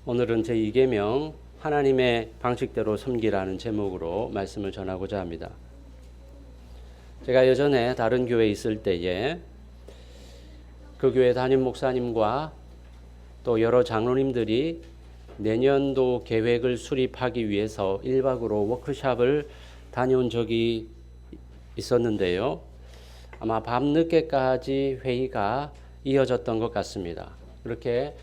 오늘은 제2계명 하나님의 방식대로 섬기라는 제목으로 말씀을 전하고자 합니다. 제가 예전에 다른 교회에 있을 때에 그 교회 담임 목사님과 또 여러 장로님들이 내년도 계획을 수립하기 위해서 1박으로 워크숍을 다녀온 적이 있었는데요. 아마 밤늦게까지 회의가 이어졌던 것 같습니다. 그렇게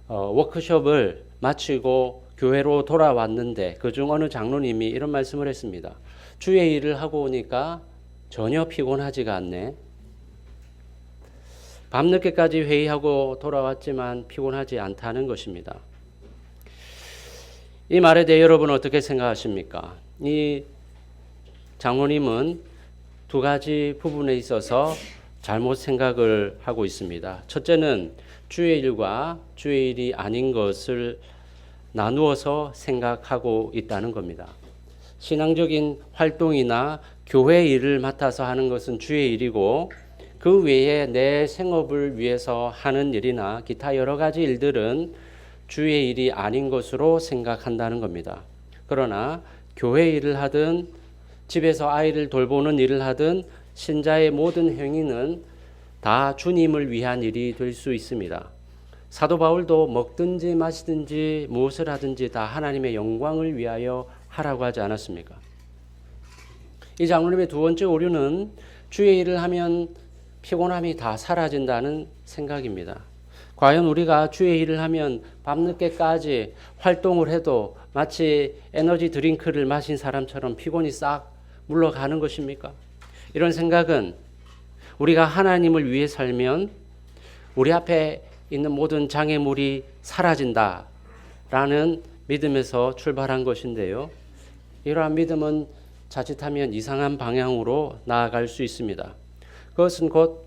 워크숍을 마치고 교회로 돌아왔는데 그중 어느 장로님이 이런 말씀을 했습니다. 주의 일을 하고 오니까 전혀 피곤하지가 않네. 밤늦게까지 회의하고 돌아왔지만 피곤하지 않다는 것입니다. 이 말에 대해 여러분은 어떻게 생각하십니까? 이 장로님은 두 가지 부분에 있어서 잘못 생각을 하고 있습니다. 첫째는 주의 일과 주의 일이 아닌 것을 나누어서 생각하고 있다는 겁니다. 신앙적인 활동이나 교회 일을 맡아서 하는 것은 주의 일이고 그 외에 내 생업을 위해서 하는 일이나 기타 여러 가지 일들은 주의 일이 아닌 것으로 생각한다는 겁니다. 그러나 교회 일을 하든 집에서 아이를 돌보는 일을 하든 신자의 모든 행위는 다 주님을 위한 일이 될 수 있습니다. 사도 바울도 먹든지 마시든지 무엇을 하든지 다 하나님의 영광을 위하여 하라고 하지 않았습니까? 이 장로님의 두 번째 오류는 주의 일을 하면 피곤함이 다 사라진다는 생각입니다. 과연 우리가 주의 일을 하면 밤늦게까지 활동을 해도 마치 에너지 드링크를 마신 사람처럼 피곤이 싹 물러가는 것입니까? 이런 생각은 우리가 하나님을 위해 살면 우리 앞에 있는 모든 장애물이 사라진다라는 믿음에서 출발한 것인데요. 이러한 믿음은 자칫하면 이상한 방향으로 나아갈 수 있습니다. 그것은 곧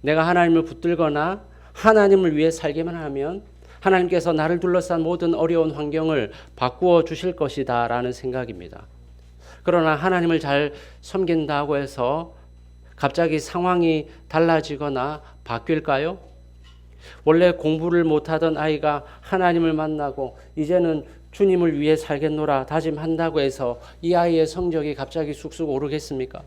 내가 하나님을 붙들거나 하나님을 위해 살기만 하면 하나님께서 나를 둘러싼 모든 어려운 환경을 바꾸어 주실 것이다 라는 생각입니다. 그러나 하나님을 잘 섬긴다고 해서 갑자기 상황이 달라지거나 바뀔까요? 원래 공부를 못하던 아이가 하나님을 만나고 이제는 주님을 위해 살겠노라 다짐한다고 해서 이 아이의 성적이 갑자기 쑥쑥 오르겠습니까?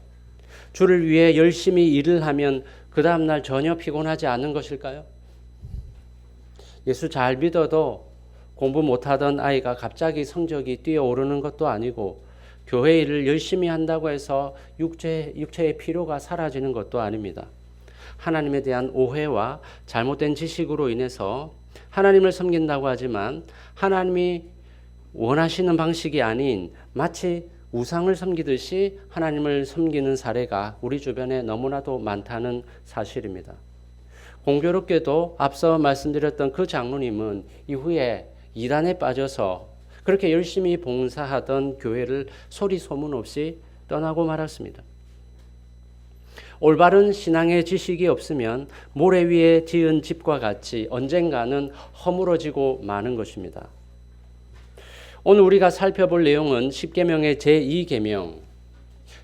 주를 위해 열심히 일을 하면 그 다음날 전혀 피곤하지 않은 것일까요? 예수 잘 믿어도 공부 못하던 아이가 갑자기 성적이 뛰어오르는 것도 아니고 교회 일을 열심히 한다고 해서 육체의 피로가 사라지는 것도 아닙니다. 하나님에 대한 오해와 잘못된 지식으로 인해서 하나님을 섬긴다고 하지만 하나님이 원하시는 방식이 아닌 마치 우상을 섬기듯이 하나님을 섬기는 사례가 우리 주변에 너무나도 많다는 사실입니다. 공교롭게도 앞서 말씀드렸던 그 장로님은 이후에 이단에 빠져서 그렇게 열심히 봉사하던 교회를 소리 소문 없이 떠나고 말았습니다. 올바른 신앙의 지식이 없으면 모래 위에 지은 집과 같이 언젠가는 허물어지고 마는 것입니다. 오늘 우리가 살펴볼 내용은 십계명의 제2계명,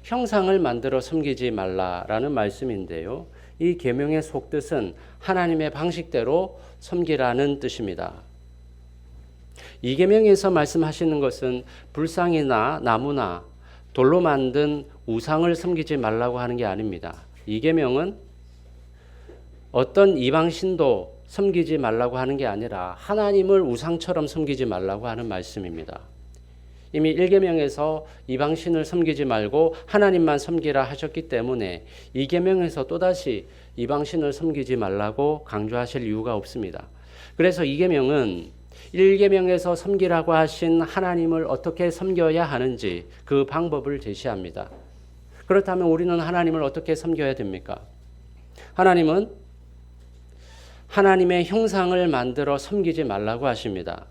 형상을 만들어 섬기지 말라라는 말씀인데요. 이 계명의 속뜻은 하나님의 방식대로 섬기라는 뜻입니다. 이 계명에서 말씀하시는 것은 불상이나 나무나 돌로 만든 우상을 섬기지 말라고 하는 게 아닙니다. 이 계명은 어떤 이방신도 섬기지 말라고 하는 게 아니라 하나님을 우상처럼 섬기지 말라고 하는 말씀입니다. 이미 1계명에서 이방신을 섬기지 말고 하나님만 섬기라 하셨기 때문에 2계명에서 또다시 이방신을 섬기지 말라고 강조하실 이유가 없습니다. 그래서 2계명은 1계명에서 섬기라고 하신 하나님을 어떻게 섬겨야 하는지 그 방법을 제시합니다. 그렇다면 우리는 하나님을 어떻게 섬겨야 됩니까? 하나님은 하나님의 형상을 만들어 섬기지 말라고 하십니다.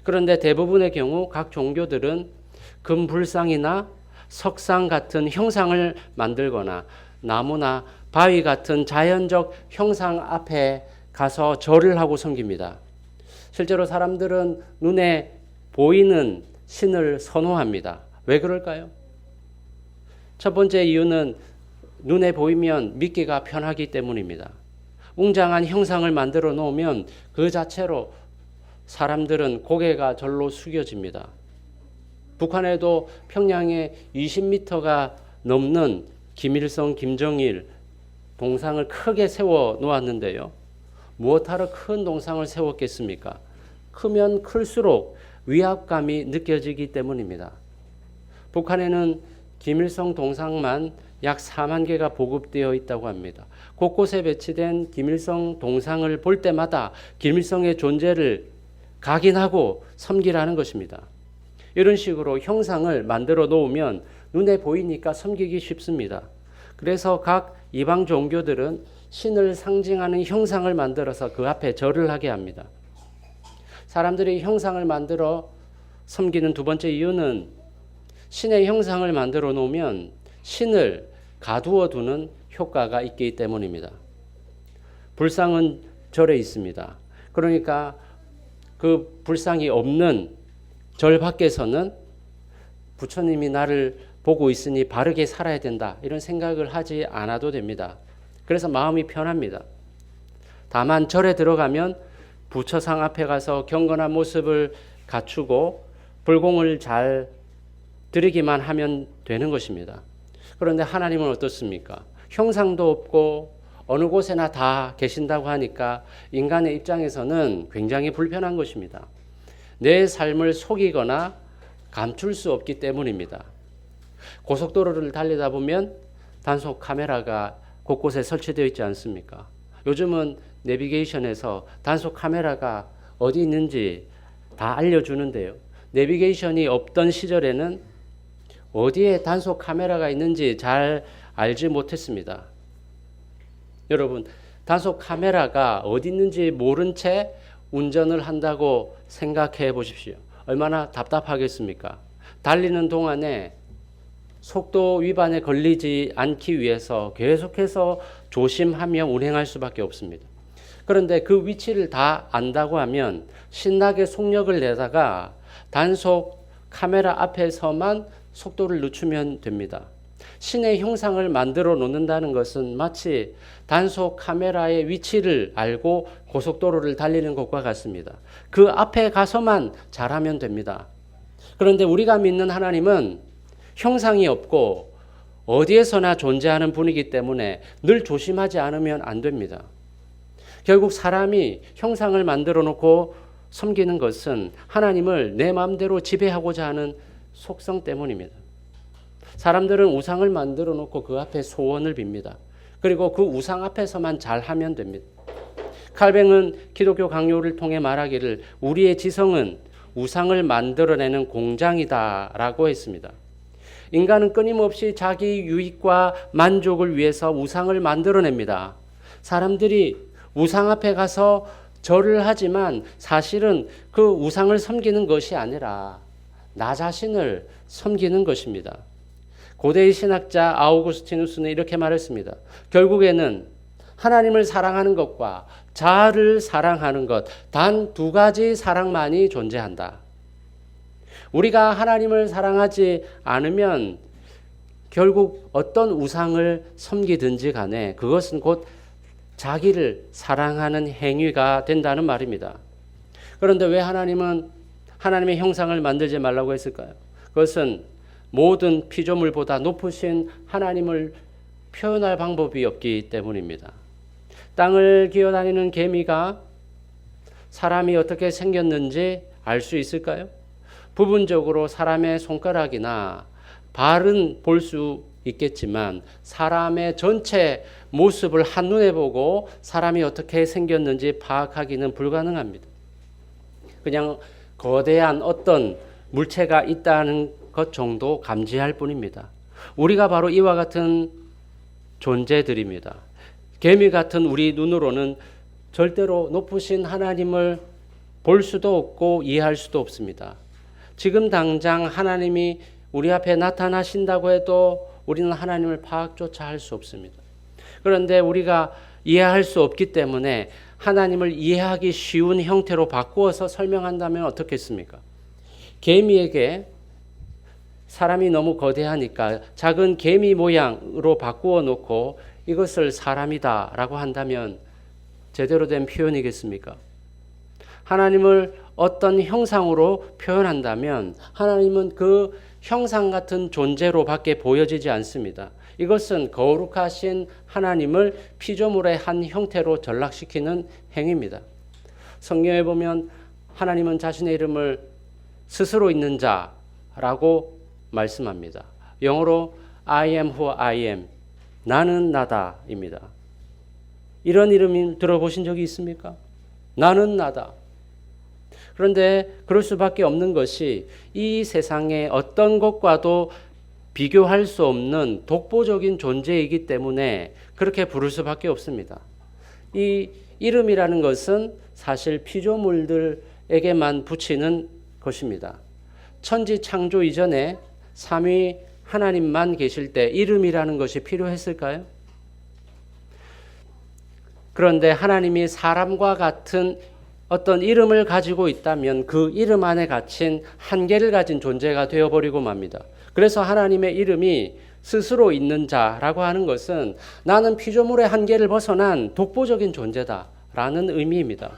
그런데 대부분의 경우 각 종교들은 금불상이나 석상 같은 형상을 만들거나 나무나 바위 같은 자연적 형상 앞에 가서 절을 하고 섬깁니다. 실제로 사람들은 눈에 보이는 신을 선호합니다. 왜 그럴까요? 첫 번째 이유는 눈에 보이면 믿기가 편하기 때문입니다. 웅장한 형상을 만들어 놓으면 그 자체로 사람들은 고개가 절로 숙여집니다. 북한에도 평양에 20m가 넘는 김일성, 김정일 동상을 크게 세워 놓았는데요. 무엇하러 큰 동상을 세웠겠습니까? 크면 클수록 위압감이 느껴지기 때문입니다. 북한에는 김일성 동상만 약 4만 개가 보급되어 있다고 합니다. 곳곳에 배치된 김일성 동상을 볼 때마다 김일성의 존재를 각인하고 섬기라는 것입니다. 이런 식으로 형상을 만들어 놓으면 눈에 보이니까 섬기기 쉽습니다. 그래서 각 이방 종교들은 신을 상징하는 형상을 만들어서 그 앞에 절을 하게 합니다. 사람들이 형상을 만들어 섬기는 두 번째 이유는 신의 형상을 만들어 놓으면 신을 가두어 두는 효과가 있기 때문입니다. 불상은 절에 있습니다. 그러니까 그 불상이 없는 절 밖에서는 부처님이 나를 보고 있으니 바르게 살아야 된다, 이런 생각을 하지 않아도 됩니다. 그래서 마음이 편합니다. 다만 절에 들어가면 부처상 앞에 가서 경건한 모습을 갖추고 불공을 잘 드리기만 하면 되는 것입니다. 그런데 하나님은 어떻습니까? 형상도 없고 어느 곳에나 다 계신다고 하니까 인간의 입장에서는 굉장히 불편한 것입니다. 내 삶을 속이거나 감출 수 없기 때문입니다. 고속도로를 달리다 보면 단속 카메라가 곳곳에 설치되어 있지 않습니까? 요즘은 내비게이션에서 단속 카메라가 어디 있는지 다 알려주는데요. 내비게이션이 없던 시절에는 어디에 단속 카메라가 있는지 잘 알지 못했습니다. 여러분, 단속 카메라가 어디 있는지 모른 채 운전을 한다고 생각해 보십시오. 얼마나 답답하겠습니까? 달리는 동안에 속도 위반에 걸리지 않기 위해서 계속해서 조심하며 운행할 수밖에 없습니다. 그런데 그 위치를 다 안다고 하면 신나게 속력을 내다가 단속 카메라 앞에서만 속도를 늦추면 됩니다. 신의 형상을 만들어 놓는다는 것은 마치 단속 카메라의 위치를 알고 고속도로를 달리는 것과 같습니다. 그 앞에 가서만 잘하면 됩니다. 그런데 우리가 믿는 하나님은 형상이 없고 어디에서나 존재하는 분이기 때문에 늘 조심하지 않으면 안 됩니다. 결국 사람이 형상을 만들어 놓고 섬기는 것은 하나님을 내 마음대로 지배하고자 하는 속성 때문입니다. 사람들은 우상을 만들어 놓고 그 앞에 소원을 빕니다. 그리고 그 우상 앞에서만 잘하면 됩니다. 칼뱅은 기독교 강요를 통해 말하기를 우리의 지성은 우상을 만들어내는 공장이다라고 했습니다. 인간은 끊임없이 자기 유익과 만족을 위해서 우상을 만들어냅니다. 사람들이 우상 앞에 가서 절을 하지만 사실은 그 우상을 섬기는 것이 아니라 나 자신을 섬기는 것입니다. 고대의 신학자 아우구스티누스는 이렇게 말했습니다. 결국에는 하나님을 사랑하는 것과 자아를 사랑하는 것, 단 두 가지 사랑만이 존재한다. 우리가 하나님을 사랑하지 않으면 결국 어떤 우상을 섬기든지 간에 그것은 곧 자기를 사랑하는 행위가 된다는 말입니다. 그런데 왜 하나님은 하나님의 형상을 만들지 말라고 했을까요? 그것은 모든 피조물보다 높으신 하나님을 표현할 방법이 없기 때문입니다. 땅을 기어다니는 개미가 사람이 어떻게 생겼는지 알 수 있을까요? 부분적으로 사람의 손가락이나 발은 볼 수 있겠지만 사람의 전체 모습을 한눈에 보고 사람이 어떻게 생겼는지 파악하기는 불가능합니다. 그냥 거대한 어떤 물체가 있다는 것 정도 감지할 뿐입니다. 우리가 바로 이와 같은 존재들입니다. 개미 같은 우리 눈으로는 절대로 높으신 하나님을 볼 수도 없고 이해할 수도 없습니다. 지금 당장 하나님이 우리 앞에 나타나신다고 해도 우리는 하나님을 파악조차 할 수 없습니다. 그런데 우리가 이해할 수 없기 때문에 하나님을 이해하기 쉬운 형태로 바꾸어서 설명한다면 어떻겠습니까? 개미에게 사람이 너무 거대하니까 작은 개미 모양으로 바꾸어 놓고 이것을 사람이다 라고 한다면 제대로 된 표현이겠습니까? 하나님을 어떤 형상으로 표현한다면 하나님은 그 형상 같은 존재로 밖에 보여지지 않습니다. 이것은 거룩하신 하나님을 피조물의 한 형태로 전락시키는 행위입니다. 성경에 보면 하나님은 자신의 이름을 스스로 있는 자라고 말씀합니다. 영어로 I am who I am, 나는 나다입니다. 이런 이름을 들어보신 적이 있습니까? 나는 나다. 그런데 그럴 수밖에 없는 것이 이 세상의 어떤 것과도 비교할 수 없는 독보적인 존재이기 때문에 그렇게 부를 수밖에 없습니다. 이 이름이라는 것은 사실 피조물들에게만 붙이는 것입니다. 천지 창조 이전에 삼위 하나님만 계실 때 이름이라는 것이 필요했을까요? 그런데 하나님이 사람과 같은 어떤 이름을 가지고 있다면 그 이름 안에 갇힌 한계를 가진 존재가 되어버리고 맙니다. 그래서 하나님의 이름이 스스로 있는 자라고 하는 것은 나는 피조물의 한계를 벗어난 독보적인 존재다라는 의미입니다.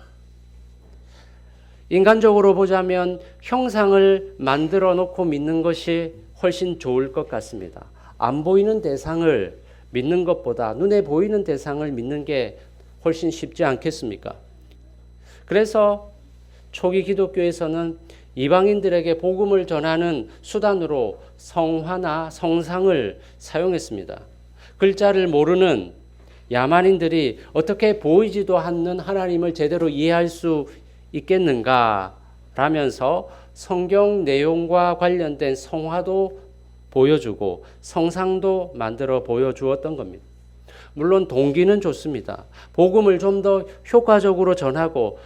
인간적으로 보자면 형상을 만들어 놓고 믿는 것이 훨씬 좋을 것 같습니다. 안 보이는 대상을 믿는 것보다 눈에 보이는 대상을 믿는 게 훨씬 쉽지 않겠습니까? 그래서 초기 기독교에서는 이방인들에게 복음을 전하는 수단으로 성화나 성상을 사용했습니다. 글자를 모르는 야만인들이 어떻게 보이지도 않는 하나님을 제대로 이해할 수 있겠는가 라면서 성경 내용과 관련된 성화도 보여주고 성상도 만들어 보여주었던 겁니다. 물론 동기는 좋습니다. 복음을 좀 더 효과적으로 전하고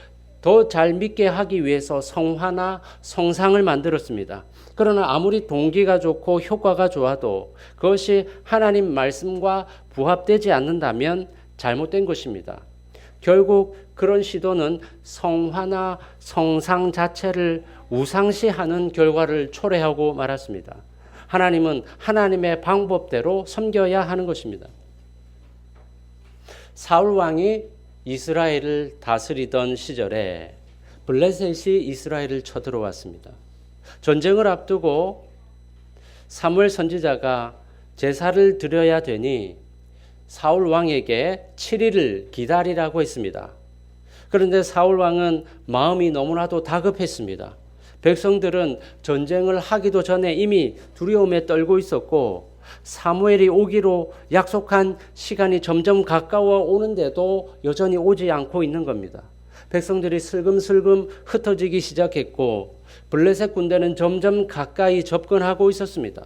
더 잘 믿게 하기 위해서 성화나 성상을 만들었습니다. 그러나 아무리 동기가 좋고 효과가 좋아도 그것이 하나님 말씀과 부합되지 않는다면 잘못된 것입니다. 결국 그런 시도는 성화나 성상 자체를 우상시하는 결과를 초래하고 말았습니다. 하나님은 하나님의 방법대로 섬겨야 하는 것입니다. 사울 왕이 이스라엘을 다스리던 시절에 블레셋이 이스라엘을 쳐들어왔습니다. 전쟁을 앞두고 사무엘 선지자가 제사를 드려야 되니 사울 왕에게 7일을 기다리라고 했습니다. 그런데 사울 왕은 마음이 너무나도 다급했습니다. 백성들은 전쟁을 하기도 전에 이미 두려움에 떨고 있었고 사무엘이 오기로 약속한 시간이 점점 가까워 오는데도 여전히 오지 않고 있는 겁니다. 백성들이 슬금슬금 흩어지기 시작했고 블레셋 군대는 점점 가까이 접근하고 있었습니다.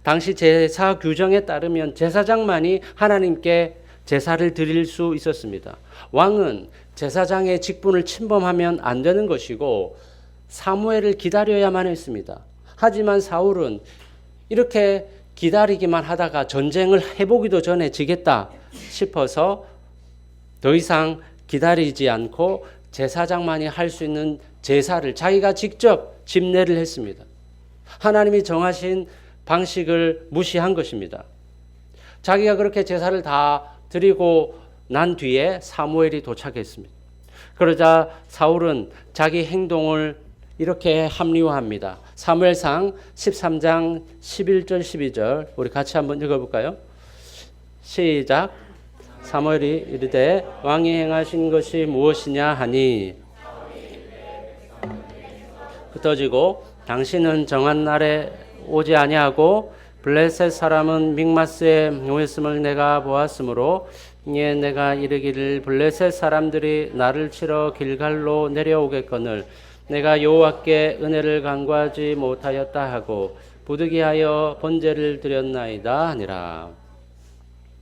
당시 제사 규정에 따르면 제사장만이 하나님께 제사를 드릴 수 있었습니다. 왕은 제사장의 직분을 침범하면 안 되는 것이고 사무엘을 기다려야만 했습니다. 하지만 사울은 이렇게 기다리기만 하다가 전쟁을 해보기도 전에 지겠다 싶어서 더 이상 기다리지 않고 제사장만이 할 수 있는 제사를 자기가 직접 집례를 했습니다. 하나님이 정하신 방식을 무시한 것입니다. 자기가 그렇게 제사를 다 드리고 난 뒤에 사무엘이 도착했습니다. 그러자 사울은 자기 행동을 이렇게 합리화합니다. 사무엘상 13장 11절 12절 우리 같이 한번 읽어볼까요? 시작. 사무엘이 이르되 왕이 행하신 것이 무엇이냐 하니 흩어지고 당신은 정한 날에 오지 아니하고 블레셋 사람은 믹마스에 모였음을 내가 보았으므로 이에 내가 이르기를 블레셋 사람들이 나를 치러 길갈로 내려오겠거늘 내가 여호와께 은혜를 간구하지 못하였다 하고 부득이하여 번제를 드렸나이다 하니라.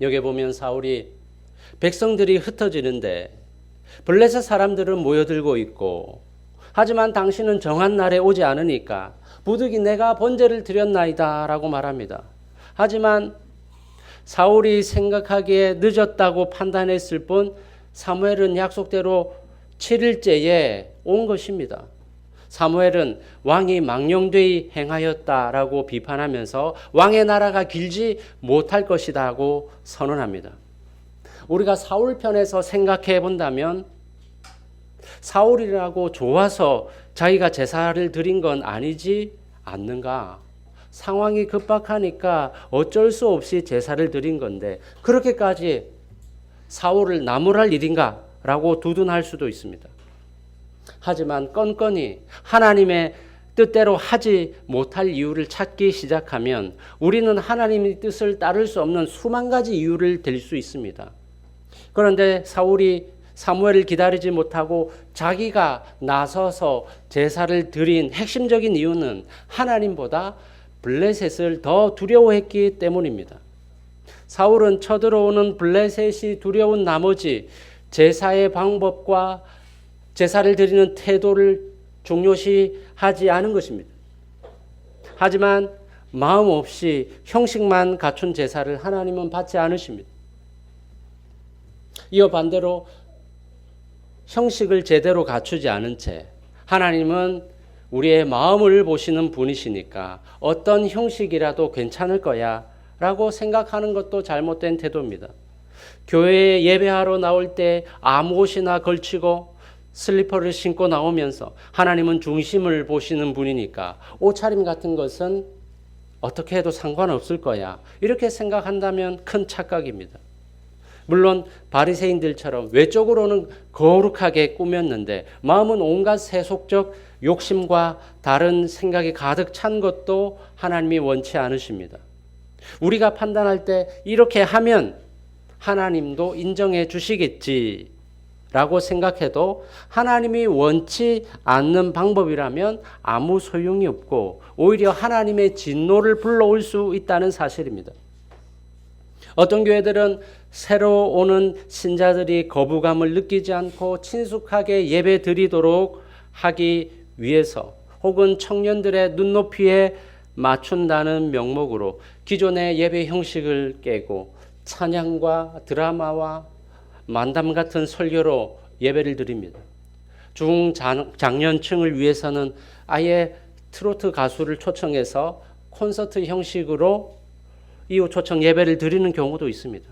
여기 보면 사울이 백성들이 흩어지는데 블레셋 사람들은 모여들고 있고 하지만 당신은 정한 날에 오지 않으니까 부득이 내가 번제를 드렸나이다 라고 말합니다. 하지만 사울이 생각하기에 늦었다고 판단했을 뿐 사무엘은 약속대로 7일째에 온 것입니다. 사무엘은 왕이 망령되이 행하였다라고 비판하면서 왕의 나라가 길지 못할 것이다고 선언합니다. 우리가 사울 편에서 생각해 본다면 사울이라고 좋아서 자기가 제사를 드린 건 아니지 않는가? 상황이 급박하니까 어쩔 수 없이 제사를 드린 건데 그렇게까지 사울을 나무랄 일인가? 라고 두둔할 수도 있습니다. 하지만 건건이 하나님의 뜻대로 하지 못할 이유를 찾기 시작하면 우리는 하나님의 뜻을 따를 수 없는 수만 가지 이유를 댈 수 있습니다. 그런데 사울이 사무엘을 기다리지 못하고 자기가 나서서 제사를 드린 핵심적인 이유는 하나님보다 블레셋을 더 두려워했기 때문입니다. 사울은 쳐들어오는 블레셋이 두려운 나머지 제사의 방법과 제사를 드리는 태도를 중요시하지 않은 것입니다. 하지만 마음 없이 형식만 갖춘 제사를 하나님은 받지 않으십니다. 이어 반대로 형식을 제대로 갖추지 않은 채 하나님은 우리의 마음을 보시는 분이시니까 어떤 형식이라도 괜찮을 거야 라고 생각하는 것도 잘못된 태도입니다. 교회에 예배하러 나올 때 아무 옷이나 걸치고 슬리퍼를 신고 나오면서 하나님은 중심을 보시는 분이니까 옷차림 같은 것은 어떻게 해도 상관없을 거야 이렇게 생각한다면 큰 착각입니다. 물론 바리새인들처럼 외적으로는 거룩하게 꾸몄는데 마음은 온갖 세속적 욕심과 다른 생각이 가득 찬 것도 하나님이 원치 않으십니다. 우리가 판단할 때 이렇게 하면 하나님도 인정해 주시겠지 라고 생각해도 하나님이 원치 않는 방법이라면 아무 소용이 없고 오히려 하나님의 진노를 불러올 수 있다는 사실입니다. 어떤 교회들은 새로 오는 신자들이 거부감을 느끼지 않고 친숙하게 예배 드리도록 하기 위해서 혹은 청년들의 눈높이에 맞춘다는 명목으로 기존의 예배 형식을 깨고 찬양과 드라마와 만담 같은 설교로 예배를 드립니다. 중장년층을 위해서는 아예 트로트 가수를 초청해서 콘서트 형식으로 이후 초청 예배를 드리는 경우도 있습니다.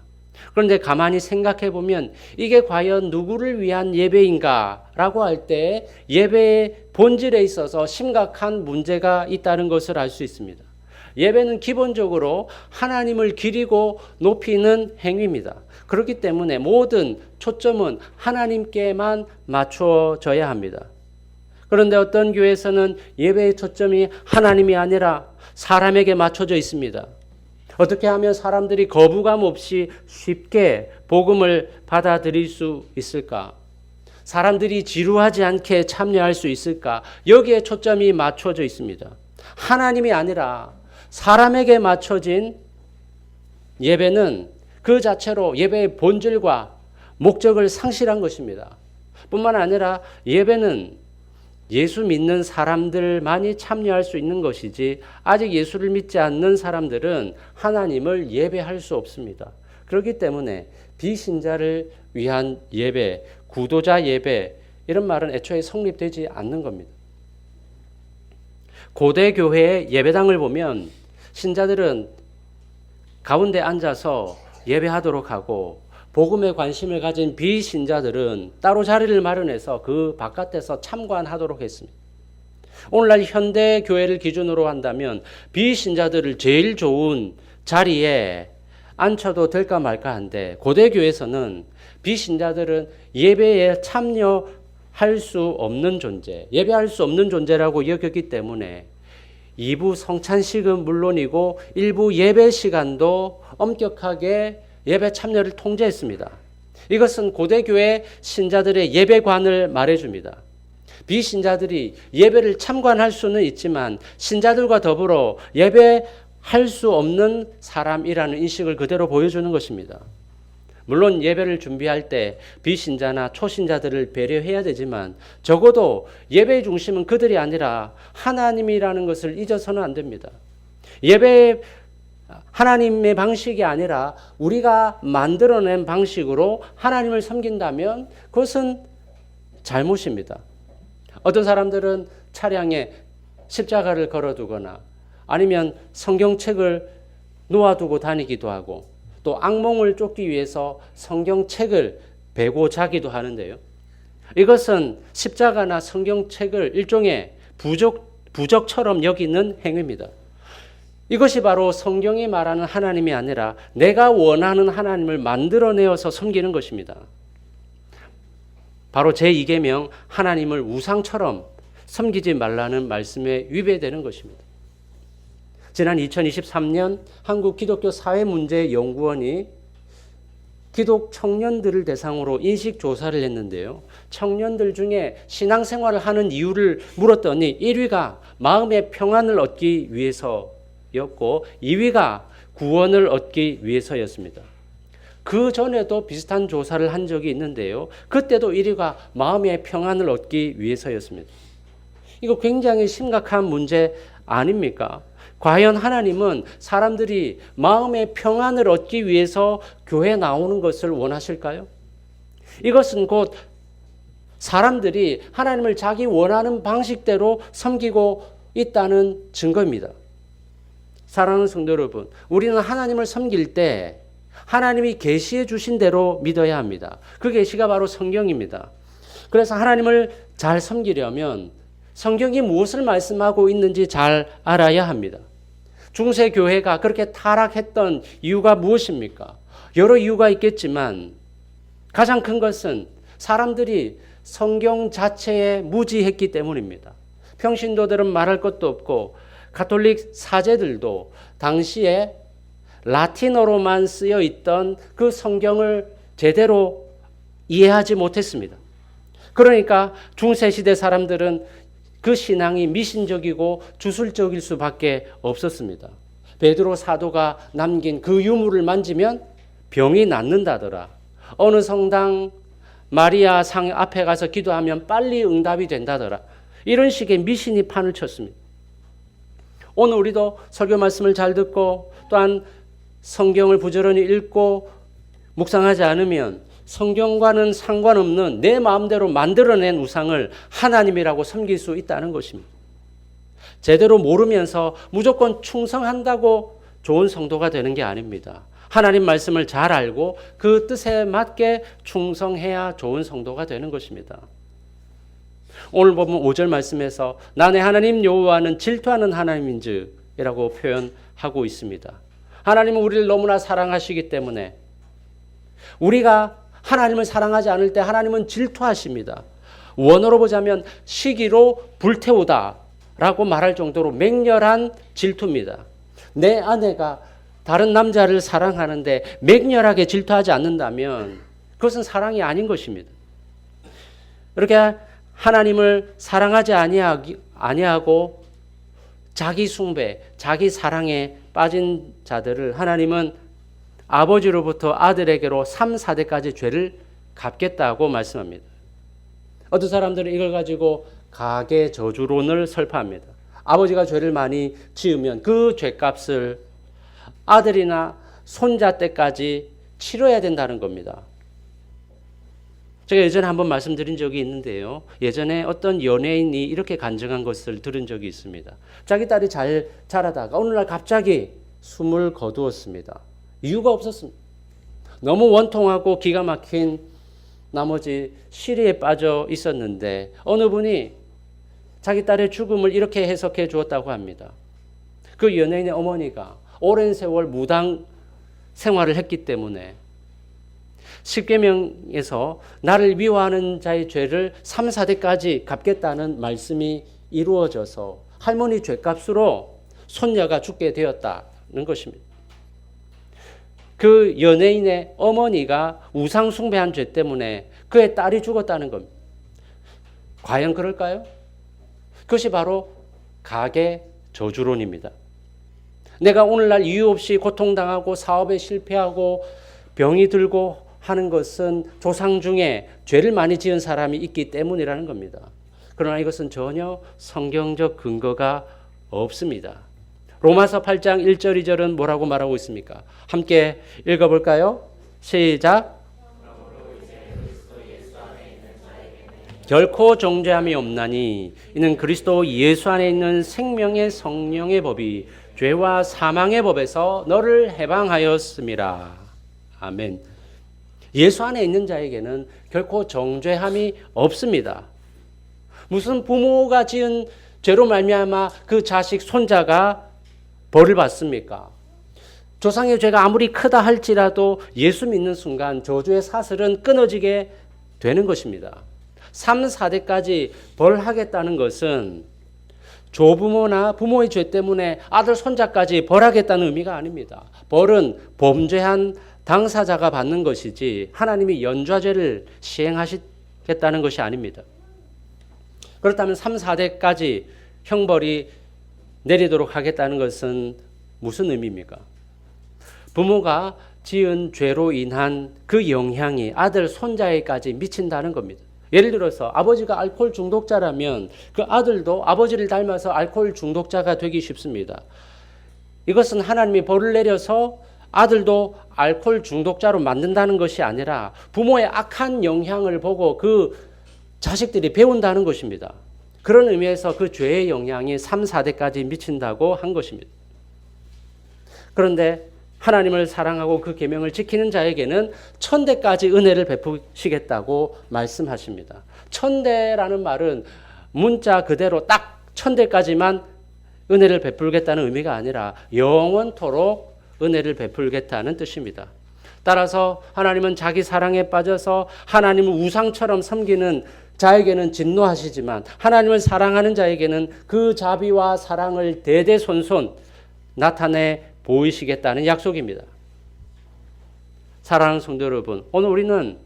그런데 가만히 생각해 보면 이게 과연 누구를 위한 예배인가 라고 할 때 예배의 본질에 있어서 심각한 문제가 있다는 것을 알 수 있습니다. 예배는 기본적으로 하나님을 기리고 높이는 행위입니다. 그렇기 때문에 모든 초점은 하나님께만 맞춰져야 합니다. 그런데 어떤 교회에서는 예배의 초점이 하나님이 아니라 사람에게 맞춰져 있습니다. 어떻게 하면 사람들이 거부감 없이 쉽게 복음을 받아들일 수 있을까? 사람들이 지루하지 않게 참여할 수 있을까? 여기에 초점이 맞춰져 있습니다. 하나님이 아니라 사람에게 맞춰진 예배는 그 자체로 예배의 본질과 목적을 상실한 것입니다. 뿐만 아니라 예배는 예수 믿는 사람들만이 참여할 수 있는 것이지 아직 예수를 믿지 않는 사람들은 하나님을 예배할 수 없습니다. 그렇기 때문에 비신자를 위한 예배, 구도자 예배 이런 말은 애초에 성립되지 않는 겁니다. 고대 교회의 예배당을 보면 신자들은 가운데 앉아서 예배하도록 하고 복음에 관심을 가진 비신자들은 따로 자리를 마련해서 그 바깥에서 참관하도록 했습니다. 오늘날 현대 교회를 기준으로 한다면 비신자들을 제일 좋은 자리에 앉혀도 될까 말까 한데 고대 교회에서는 비신자들은 예배에 참여할 수 없는 존재, 예배할 수 없는 존재라고 여겼기 때문에 2부 성찬식은 물론이고 일부 예배 시간도 엄격하게 예배 참여를 통제했습니다. 이것은 고대교회 신자들의 예배관을 말해줍니다. 비신자들이 예배를 참관할 수는 있지만 신자들과 더불어 예배할 수 없는 사람이라는 인식을 그대로 보여주는 것입니다. 물론 예배를 준비할 때 비신자나 초신자들을 배려해야 되지만 적어도 예배의 중심은 그들이 아니라 하나님이라는 것을 잊어서는 안 됩니다. 예배 하나님의 방식이 아니라 우리가 만들어낸 방식으로 하나님을 섬긴다면 그것은 잘못입니다. 어떤 사람들은 차량에 십자가를 걸어두거나 아니면 성경책을 놓아두고 다니기도 하고 또 악몽을 쫓기 위해서 성경책을 베고 자기도 하는데요. 이것은 십자가나 성경책을 일종의 부적처럼 여기는 행위입니다. 이것이 바로 성경이 말하는 하나님이 아니라 내가 원하는 하나님을 만들어내어서 섬기는 것입니다. 바로 제2계명 하나님을 우상처럼 섬기지 말라는 말씀에 위배되는 것입니다. 지난 2023년 한국기독교사회문제연구원이 기독 청년들을 대상으로 인식조사를 했는데요. 청년들 중에 신앙생활을 하는 이유를 물었더니 1위가 마음의 평안을 얻기 위해서였고 2위가 구원을 얻기 위해서였습니다. 그 전에도 비슷한 조사를 한 적이 있는데요. 그때도 1위가 마음의 평안을 얻기 위해서였습니다. 이거 굉장히 심각한 문제 아닙니까? 과연 하나님은 사람들이 마음의 평안을 얻기 위해서 교회에 나오는 것을 원하실까요? 이것은 곧 사람들이 하나님을 자기 원하는 방식대로 섬기고 있다는 증거입니다. 사랑하는 성도 여러분, 우리는 하나님을 섬길 때 하나님이 계시해 주신 대로 믿어야 합니다. 그 계시가 바로 성경입니다. 그래서 하나님을 잘 섬기려면 성경이 무엇을 말씀하고 있는지 잘 알아야 합니다. 중세 교회가 그렇게 타락했던 이유가 무엇입니까? 여러 이유가 있겠지만 가장 큰 것은 사람들이 성경 자체에 무지했기 때문입니다. 평신도들은 말할 것도 없고 가톨릭 사제들도 당시에 라틴어로만 쓰여 있던 그 성경을 제대로 이해하지 못했습니다. 그러니까 중세시대 사람들은 그 신앙이 미신적이고 주술적일 수밖에 없었습니다. 베드로 사도가 남긴 그 유물을 만지면 병이 낫는다더라. 어느 성당 마리아 상 앞에 가서 기도하면 빨리 응답이 된다더라. 이런 식의 미신이 판을 쳤습니다. 오늘 우리도 설교 말씀을 잘 듣고 또한 성경을 부지런히 읽고 묵상하지 않으면 성경과는 상관없는 내 마음대로 만들어낸 우상을 하나님이라고 섬길 수 있다는 것입니다. 제대로 모르면서 무조건 충성한다고 좋은 성도가 되는 게 아닙니다. 하나님 말씀을 잘 알고 그 뜻에 맞게 충성해야 좋은 성도가 되는 것입니다. 오늘 보면 5절 말씀에서 나의 하나님 여호와는 질투하는 하나님인지라고 표현하고 있습니다. 하나님은 우리를 너무나 사랑하시기 때문에 우리가 하나님을 사랑하지 않을 때 하나님은 질투하십니다. 원어로 보자면 시기로 불태우다라고 말할 정도로 맹렬한 질투입니다. 내 아내가 다른 남자를 사랑하는데 맹렬하게 질투하지 않는다면 그것은 사랑이 아닌 것입니다. 이렇게 하나님을 사랑하지 아니하고 자기 숭배, 자기 사랑에 빠진 자들을 하나님은 아버지로부터 아들에게로 3, 4대까지 죄를 갚겠다고 말씀합니다. 어떤 사람들은 이걸 가지고 가계 저주론을 설파합니다. 아버지가 죄를 많이 지으면 그 죄값을 아들이나 손자 때까지 치러야 된다는 겁니다. 제가 예전에 한번 말씀드린 적이 있는데요. 예전에 어떤 연예인이 이렇게 간증한 것을 들은 적이 있습니다. 자기 딸이 잘 자라다가 어느 날 갑자기 숨을 거두었습니다. 이유가 없었습니다. 너무 원통하고 기가 막힌 나머지 시리에 빠져 있었는데 어느 분이 자기 딸의 죽음을 이렇게 해석해 주었다고 합니다. 그 연예인의 어머니가 오랜 세월 무당 생활을 했기 때문에 십계명에서 나를 미워하는 자의 죄를 3, 4대까지 갚겠다는 말씀이 이루어져서 할머니 죄값으로 손녀가 죽게 되었다는 것입니다. 그 연예인의 어머니가 우상 숭배한 죄 때문에 그의 딸이 죽었다는 겁니다. 과연 그럴까요? 그것이 바로 가계 저주론입니다. 내가 오늘날 이유 없이 고통당하고 사업에 실패하고 병이 들고 하는 것은 조상 중에 죄를 많이 지은 사람이 있기 때문이라는 겁니다. 그러나 이것은 전혀 성경적 근거가 없습니다. 로마서 8장 1절 2절은 뭐라고 말하고 있습니까? 함께 읽어볼까요? 시작. 결코 정죄함이 없나니 이는 그리스도 예수 안에 있는 생명의 성령의 법이 죄와 사망의 법에서 너를 해방하였음이라. 아멘. 예수 안에 있는 자에게는 결코 정죄함이 없습니다. 무슨 부모가 지은 죄로 말미암아 그 자식 손자가 벌을 받습니까? 조상의 죄가 아무리 크다 할지라도 예수 믿는 순간 저주의 사슬은 끊어지게 되는 것입니다. 3, 4대까지 벌하겠다는 것은 조부모나 부모의 죄 때문에 아들, 손자까지 벌하겠다는 의미가 아닙니다. 벌은 범죄한 당사자가 받는 것이지 하나님이 연좌죄를 시행하시겠다는 것이 아닙니다. 그렇다면 3, 4대까지 형벌이 내리도록 하겠다는 것은 무슨 의미입니까? 부모가 지은 죄로 인한 그 영향이 아들, 손자에까지 미친다는 겁니다. 예를 들어서 아버지가 알코올 중독자라면 그 아들도 아버지를 닮아서 알코올 중독자가 되기 쉽습니다. 이것은 하나님이 벌을 내려서 아들도 알코올 중독자로 만든다는 것이 아니라 부모의 악한 영향을 보고 그 자식들이 배운다는 것입니다. 그런 의미에서 그 죄의 영향이 3, 4대까지 미친다고 한 것입니다. 그런데 하나님을 사랑하고 그 계명을 지키는 자에게는 1000대까지 은혜를 베푸시겠다고 말씀하십니다. 1000대라는 말은 문자 그대로 딱 1000대까지만 은혜를 베풀겠다는 의미가 아니라 영원토록 은혜를 베풀겠다는 뜻입니다. 따라서 하나님은 자기 사랑에 빠져서 하나님을 우상처럼 섬기는 자에게는 진노하시지만 하나님을 사랑하는 자에게는 그 자비와 사랑을 대대손손 나타내 보이시겠다는 약속입니다. 사랑하는 성도 여러분, 오늘 우리는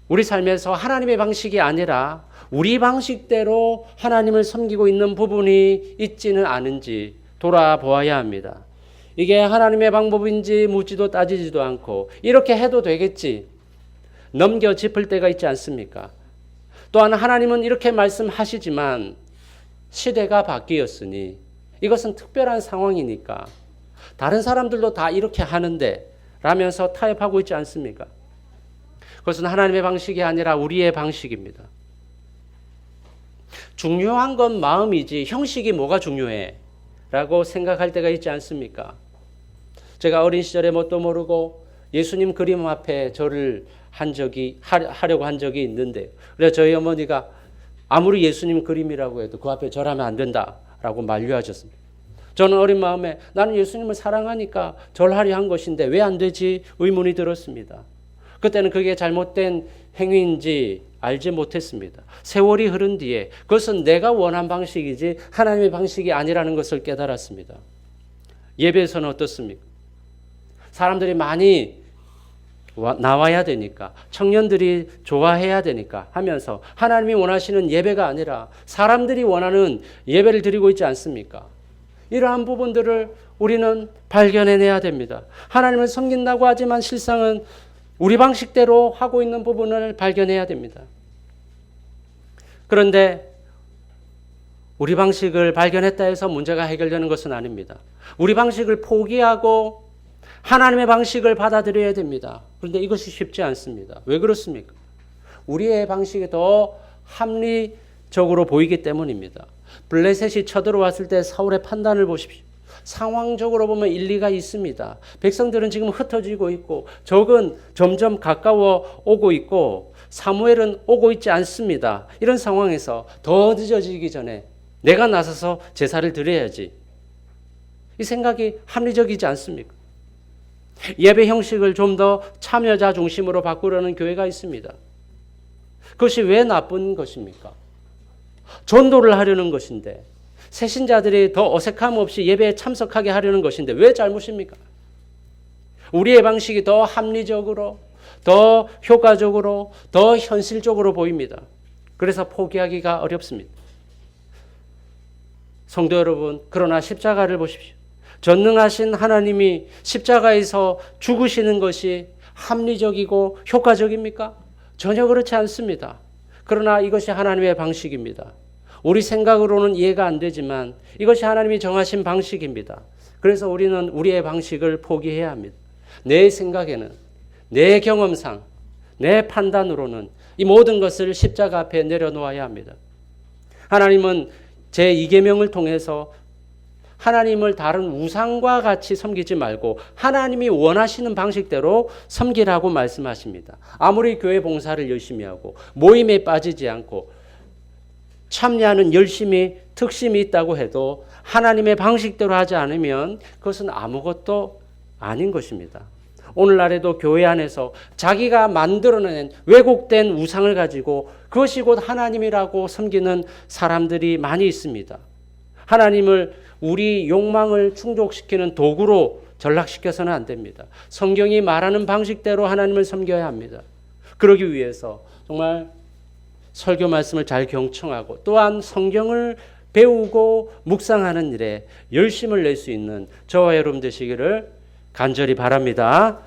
우리 삶에서 하나님의 방식이 아니라 우리 방식대로 하나님을 섬기고 있는 부분이 있지는 않은지 돌아보아야 합니다. 이게 하나님의 방법인지 묻지도 따지지도 않고 이렇게 해도 되겠지 넘겨 짚을 때가 있지 않습니까? 또한 하나님은 이렇게 말씀하시지만 시대가 바뀌었으니 이것은 특별한 상황이니까 다른 사람들도 다 이렇게 하는데 라면서 타협하고 있지 않습니까? 그것은 하나님의 방식이 아니라 우리의 방식입니다. 중요한 건 마음이지 형식이 뭐가 중요해? 라고 생각할 때가 있지 않습니까? 제가 어린 시절에 뭣도 모르고 예수님 그림 앞에 절을 하려고 한 적이 있는데 그래서 저희 어머니가 아무리 예수님 그림이라고 해도 그 앞에 절하면 안 된다라고 만류하셨습니다. 저는 어린 마음에 나는 예수님을 사랑하니까 절하려 한 것인데 왜 안 되지 의문이 들었습니다. 그때는 그게 잘못된 행위인지 알지 못했습니다. 세월이 흐른 뒤에 그것은 내가 원한 방식이지 하나님의 방식이 아니라는 것을 깨달았습니다. 예배에서는 어떻습니까? 사람들이 많이 나와야 되니까 청년들이 좋아해야 되니까 하면서 하나님이 원하시는 예배가 아니라 사람들이 원하는 예배를 드리고 있지 않습니까? 이러한 부분들을 우리는 발견해내야 됩니다. 하나님을 섬긴다고 하지만 실상은 우리 방식대로 하고 있는 부분을 발견해야 됩니다. 그런데 우리 방식을 발견했다 해서 문제가 해결되는 것은 아닙니다. 우리 방식을 포기하고 하나님의 방식을 받아들여야 됩니다. 그런데 이것이 쉽지 않습니다. 왜 그렇습니까? 우리의 방식이 더 합리적으로 보이기 때문입니다. 블레셋이 쳐들어왔을 때 사울의 판단을 보십시오. 상황적으로 보면 일리가 있습니다. 백성들은 지금 흩어지고 있고 적은 점점 가까워 오고 있고 사무엘은 오고 있지 않습니다. 이런 상황에서 더 늦어지기 전에 내가 나서서 제사를 드려야지. 이 생각이 합리적이지 않습니까? 예배 형식을 좀 더 참여자 중심으로 바꾸려는 교회가 있습니다. 그것이 왜 나쁜 것입니까? 전도를 하려는 것인데 새신자들이 더 어색함 없이 예배에 참석하게 하려는 것인데 왜 잘못입니까? 우리의 방식이 더 합리적으로, 더 효과적으로, 더 현실적으로 보입니다. 그래서 포기하기가 어렵습니다. 성도 여러분, 그러나 십자가를 보십시오. 전능하신 하나님이 십자가에서 죽으시는 것이 합리적이고 효과적입니까? 전혀 그렇지 않습니다. 그러나 이것이 하나님의 방식입니다. 우리 생각으로는 이해가 안 되지만 이것이 하나님이 정하신 방식입니다. 그래서 우리는 우리의 방식을 포기해야 합니다. 내 생각에는, 내 경험상, 내 판단으로는 이 모든 것을 십자가 앞에 내려놓아야 합니다. 하나님은 제2계명을 통해서 하나님을 다른 우상과 같이 섬기지 말고 하나님이 원하시는 방식대로 섬기라고 말씀하십니다. 아무리 교회 봉사를 열심히 하고 모임에 빠지지 않고 참여하는 열심히 특심이 있다고 해도 하나님의 방식대로 하지 않으면 그것은 아무것도 아닌 것입니다. 오늘날에도 교회 안에서 자기가 만들어낸 왜곡된 우상을 가지고 그것이 곧 하나님이라고 섬기는 사람들이 많이 있습니다. 하나님을 우리 욕망을 충족시키는 도구로 전락시켜서는 안 됩니다. 성경이 말하는 방식대로 하나님을 섬겨야 합니다. 그러기 위해서 정말 설교 말씀을 잘 경청하고 또한 성경을 배우고 묵상하는 일에 열심을 낼 수 있는 저와 여러분 되시기를 간절히 바랍니다.